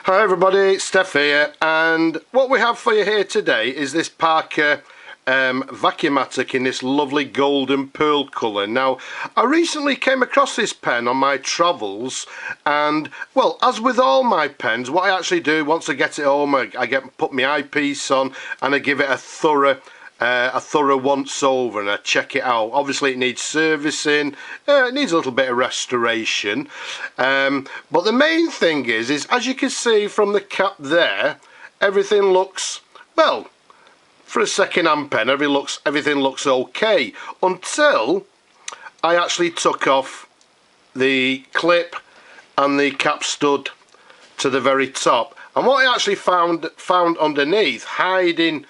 Hi everybody, Steph here, and what we have for you here today is this Parker Vacumatic in this lovely golden pearl colour. Now, I recently came across this pen on my travels, and well, as with all my pens, what I actually do once I get it home, I put my eyepiece on and I give it a thorough once over and I check it out. Obviously it needs servicing, it needs a little bit of restoration, but the main thing is as you can see from the cap there, everything looks, well, for a second-hand pen everything looks okay, until I actually took off the clip and the cap stud to the very top, and what I actually found underneath, hiding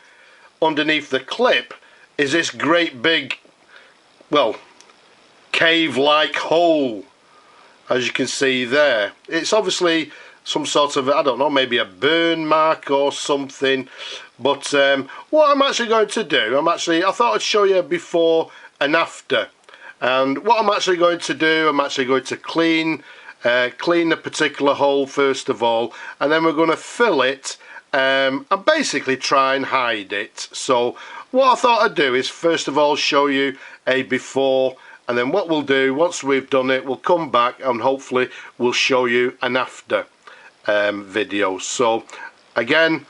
underneath the clip, is this great big, well, cave-like hole, as you can see there. It's obviously some sort of, I don't know, maybe a burn mark or something, but what I'm actually going to do, I thought I'd show you before and after, and what I'm actually going to do, I'm actually going to clean the particular hole first of all, and then we're going to fill it and basically try and hide it. So what I thought I'd do is first of all show you a before, and then what we'll do once we've done it, we'll come back and hopefully we'll show you an after video. So again,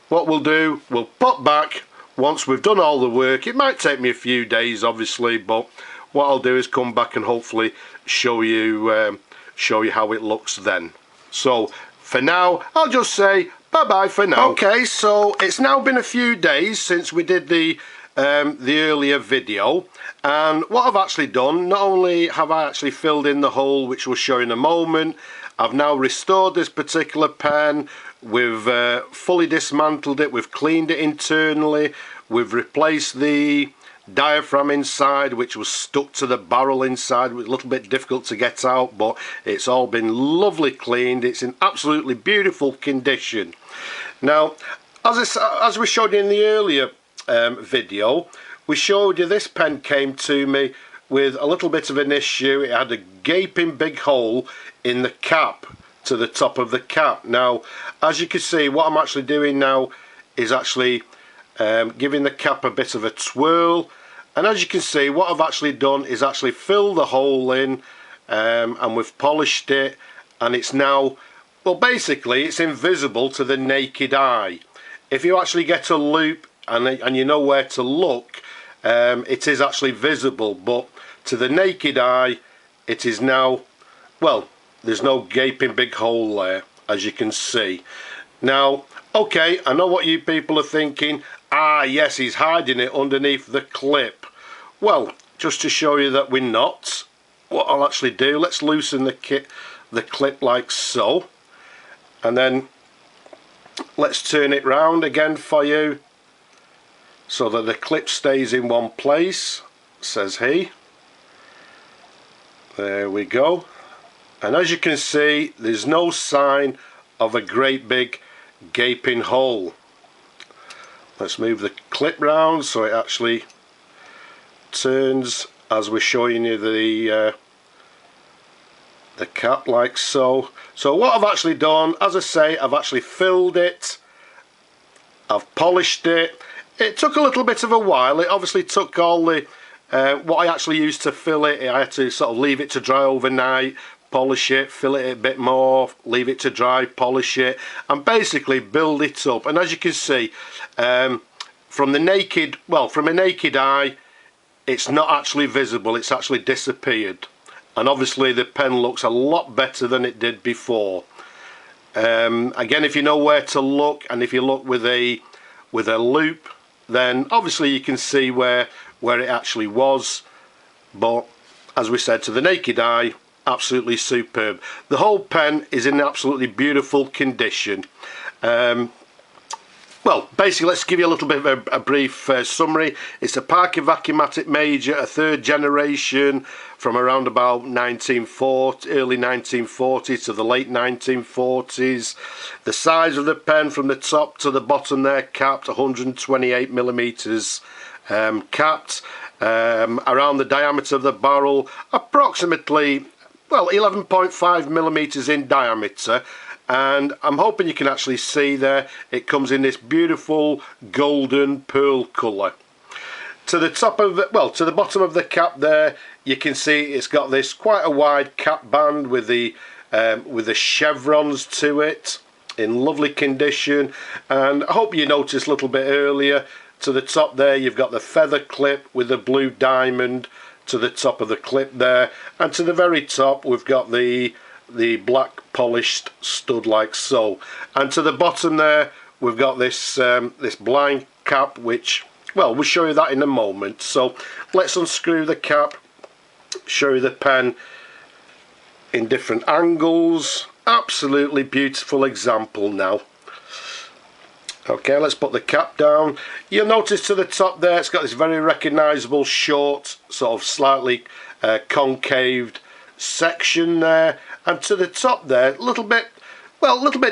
what we'll do, we'll pop back once we've done all the work. It might take me a few days obviously, but what I'll do is come back and hopefully show you how it looks then. So for now, I'll just say bye-bye for now. Okay, so it's now been a few days since we did the earlier video, and what I've actually done, not only have I actually filled in the hole, which we'll show in a moment, I've now restored this particular pen. We've fully dismantled it, we've cleaned it internally, we've replaced the diaphragm inside, which was stuck to the barrel inside. It was a little bit difficult to get out, but it's all been lovely cleaned. It's in absolutely beautiful condition. Now, as we showed you in the earlier video, we showed you this pen came to me with a little bit of an issue. It had a gaping big hole in the cap, to the top of the cap. Now, as you can see, what I'm actually doing now is actually giving the cap a bit of a twirl, and as you can see, what I've actually done is actually fill the hole in, and we've polished it, and it's now, well, basically it's invisible to the naked eye. If you actually get a loop and you know where to look, it is actually visible, but to the naked eye it is now, well, there's no gaping big hole there, as you can see. Now, okay, I know what you people are thinking. Ah, yes, he's hiding it underneath the clip. Well, just to show you that we're not, what I'll actually do, let's loosen the clip like so, and then let's turn it round again for you so that the clip stays in one place, says he. There we go. And as you can see, there's no sign of a great big gaping hole. Let's move the clip round so it actually turns as we're showing you the cap like so. So what I've actually done, as I say, I've actually filled it, I've polished it. It took a little bit of a while. It obviously took all the what I actually used to fill it. I had to sort of leave it to dry overnight, polish it, fill it a bit more, leave it to dry, polish it, and basically build it up. And as you can see, from a naked eye, it's not actually visible, it's actually disappeared, and obviously the pen looks a lot better than it did before. Again, if you know where to look, and if you look with a loop, then obviously you can see where it actually was, but as we said, to the naked eye, absolutely superb. The whole pen is in absolutely beautiful condition. Well, basically, let's give you a little bit of a brief summary. It's a Parker Vacumatic Major, a third generation, from around about early 1940s to the late 1940s. The size of the pen from the top to the bottom there, capped 128 millimeters capped. Around the diameter of the barrel, approximately, well, 11.5 millimeters in diameter. and I'm hoping you can actually see there it comes in this beautiful golden pearl colour. To the top of the, well, to the bottom of the cap there, you can see it's got this quite a wide cap band with the chevrons to it in lovely condition. And I hope you noticed a little bit earlier, to the top there you've got the feather clip with the blue diamond to the top of the clip there, and to the very top we've got the black polished stud like so, and to the bottom there we've got this this blind cap, which, well, we'll show you that in a moment. So let's unscrew the cap, show you the pen in different angles. Absolutely beautiful example now. Okay, let's put the cap down. You'll notice to the top there it's got this very recognisable short, sort of slightly concaved section there, and to the top there, a little bit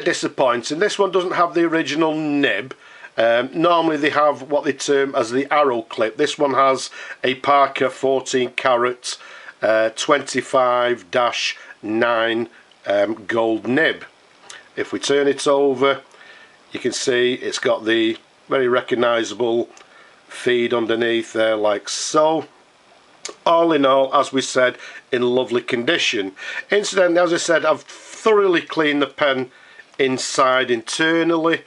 disappointing. This one doesn't have the original nib. Normally they have what they term as the arrow clip. This one has a Parker 14 carat 25-9 gold nib. If we turn it over, you can see it's got the very recognisable feed underneath there like so. All in all, as we said, in lovely condition. Incidentally, as I said, I've thoroughly cleaned the pen inside internally,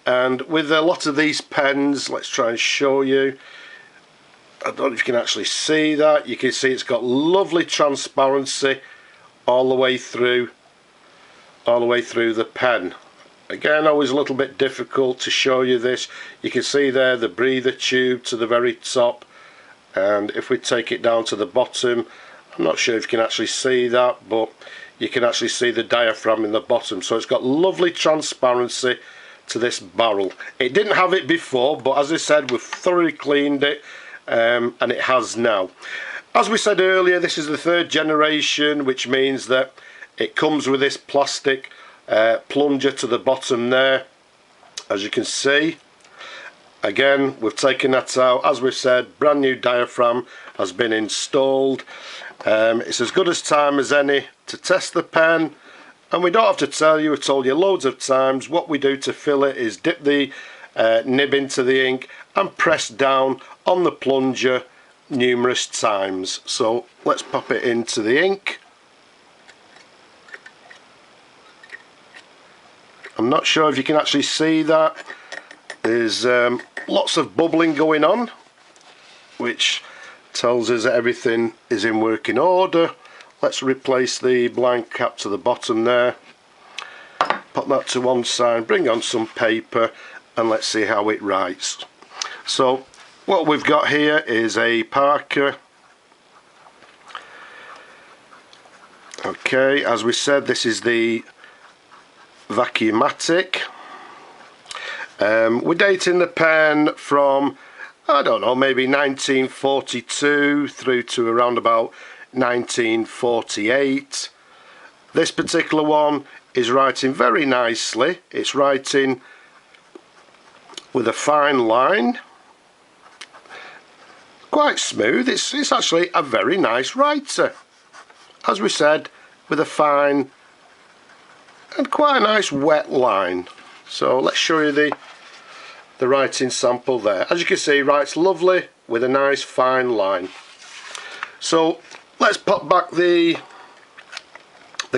and with a lot of these pens, let's try and show you. I don't know if you can actually see that. You can see it's got lovely transparency all the way through the pen. Again, always a little bit difficult to show you this. You can see there the breather tube to the very top, and if we take it down to the bottom, I'm not sure if you can actually see that, but you can actually see the diaphragm in the bottom. So it's got lovely transparency to this barrel. It didn't have it before, but as I said, we've thoroughly cleaned it, and it has now. As we said earlier, this is the 3rd generation, which means that it comes with this plastic plunger to the bottom there, as you can see. Again, we've taken that out. As we've said, brand new diaphragm has been installed. It's as good as time as any to test the pen, and we don't have to tell you, we've told you loads of times, what we do to fill it is dip the nib into the ink and press down on the plunger numerous times. So let's pop it into the ink. I'm not sure if you can actually see that. There's lots of bubbling going on, which tells us that everything is in working order. Let's replace the blank cap to the bottom there. Put that to one side, bring on some paper, and let's see how it writes. So what we've got here is a Parker. Okay, as we said, this is the Vacumatic. We're dating the pen from, I don't know, maybe 1942 through to around about 1948. This particular one is writing very nicely. It's writing with a fine line, quite smooth. It's actually a very nice writer, as we said, with a fine and quite a nice wet line. So let's show you the writing sample there. As you can see, writes lovely with a nice fine line. So let's pop back the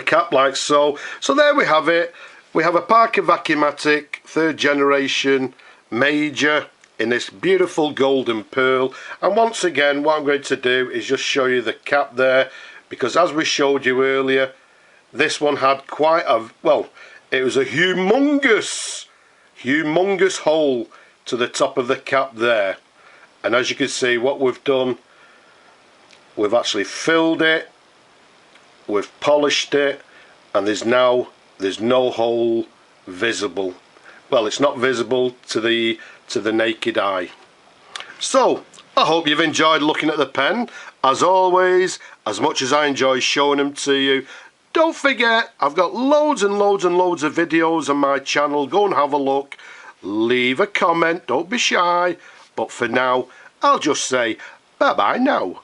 cap like so. So there we have it. We have a Parker Vacumatic 3rd generation Major in this beautiful golden pearl. And once again, what I'm going to do is just show you the cap there, because as we showed you earlier, this one had quite a, well, it was a humongous hole to the top of the cap there. And as you can see, what we've done, we've actually filled it, we've polished it, and there's no hole visible. Well, it's not visible to the naked eye. So I hope you've enjoyed looking at the pen. As always, as much as I enjoy showing them to you, don't forget, I've got loads and loads and loads of videos on my channel. Go and have a look. Leave a comment, don't be shy. But for now, I'll just say bye-bye now.